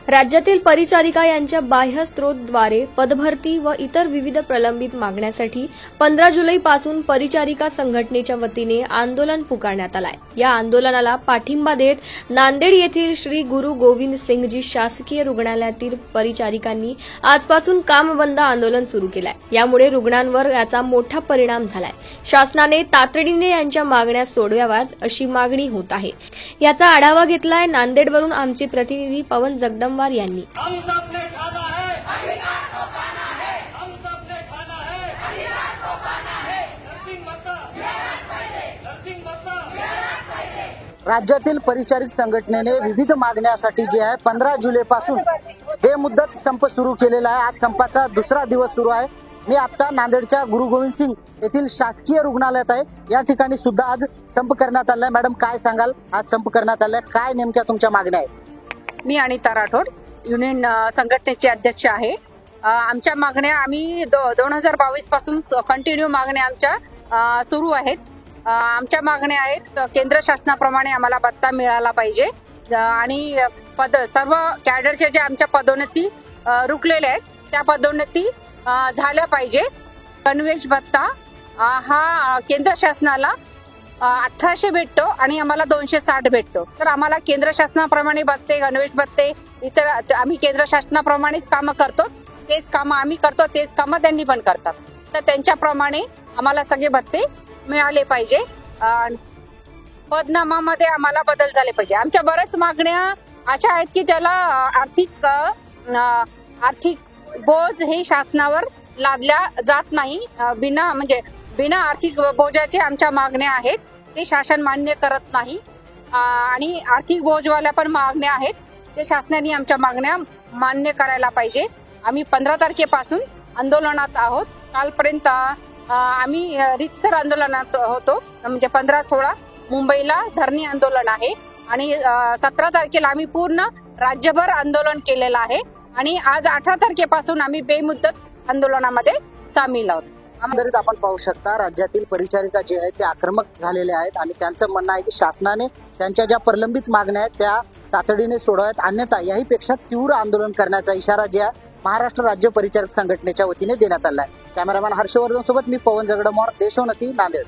राज्यातील परिचारिका यांच्या बाह्य स्त्रोतद्वारे पदभरती व इतर विविध प्रलंबित मागण्यासाठी 15 जुलैपासून परिचारिका संघटनेच्या वतीने आंदोलन पुकारण्यात आलंय। या आंदोलनाला पाठिंबा देत नांदेड येथील श्री गुरु गोविंद सिंगजी शासकीय रुग्णालयातील परिचारिकांनी आजपासून कामबंद आंदोलन सुरू केलंय। यामुळे रुग्णांवर याचा मोठा परिणाम झालाय। शासनाने तातडीने यांच्या मागण्या सोडवाव्यात अशी मागणी होत आहे। याचा आढावा घेतलाय नांदेडवरून आमचे प्रतिनिधी पवन जगदंब यांनी। हम सबने खाना है, अधिकार को पाना है, हम सबने खाना है, अधिकार को पाना है, नर्सिंग भत्ता मिळालाच पाहिजे, नर्सिंग भत्ता मिळालाच पाहिजे। राज्यातील परिचारिक संघटनेने विविध मागण्यासाठी जे आहे 15 जुलैपासून बेमुदत संप सुरू केलेला आहे। आज संपाचा दुसरा दिवस सुरू आहे। मी आता नांदेडच्या गुरु गोविंद सिंग येथील शासकीय रुग्णालयात आहे। या ठिकाणी सुद्धा आज संप करण्यात आलाय। मॅडम काय सांगाल, आज संप करण्यात आलाय, काय नेमक्या तुमच्या मागण्या आहेत? मी अनिता राठोड युनियन संघटनेचे अध्यक्ष आहे। आमच्या मागण्या आम्ही 2022 पासून कंटिन्यू मागण्या आमच्या सुरू आहेत। आमच्या मागण्या आहेत केंद्र शासनाप्रमाणे आम्हाला भत्ता मिळाला पाहिजे आणि सर्व कॅडरच्या ज्या आमच्या पदोन्नती रुकलेल्या आहेत त्या पदोन्नती झाल्या पाहिजे। गणवेश भत्ता हा केंद्र शासनाला 1800 भेटतो आणि आम्हाला 260 भेटतो। तर आम्हाला केंद्र शासनाप्रमाणे भत्ते, गणवेश भत्ते इतर आम्ही केंद्र शासनाप्रमाणेच कामं करतो, तेच कामं आम्ही करतो, तेच कामं त्यांनी पण करतात। तर त्यांच्याप्रमाणे आम्हाला सगळे भत्ते मिळाले पाहिजे। पदनामामध्ये आम्हाला बदल झाले पाहिजे। आमच्या बऱ्याच मागण्या अशा आहेत की ज्याला आर्थिक बोज हे शासनावर लादल्या जात नाही। बिना आर्थिक बोजाचे आमच्या मागण्या आहेत, ते शासन मान्य करत नाही आणि आर्थिक बोजवाल्या पण मागण्या आहेत, ते शासनाने आमच्या मागण्या मान्य करायला पाहिजे। आम्ही 15 तारखेपासून आंदोलनात आहोत। कालपर्यंत आम्ही रितसर आंदोलनात होतो, म्हणजे 15-16 मुंबईला धरणी आंदोलन आहे आणि 17 तारखेला आम्ही पूर्ण राज्यभर आंदोलन केलेलं आहे आणि आज 18 तारखेपासून आम्ही बेमुदत आंदोलनामध्ये सामील आहोत। एकंदरीत आपण पाहू शकता राज्यातील परिचारिका जे आहेत ते आक्रमक झालेले आहेत आणि त्यांचं म्हणणं आहे की शासनाने त्यांच्या ज्या प्रलंबित मागण्या आहेत त्या तातडीने सोडवाव्यात, अन्यथा याहीपेक्षा तीव्र आंदोलन करण्याचा इशारा जे आहे महाराष्ट्र राज्य परिचारक संघटनेच्या वतीने देण्यात आला आहे। कॅमेरामॅन हर्षवर्धन सोबत मी पवन जगदंब, देशोन्नती, नांदेड।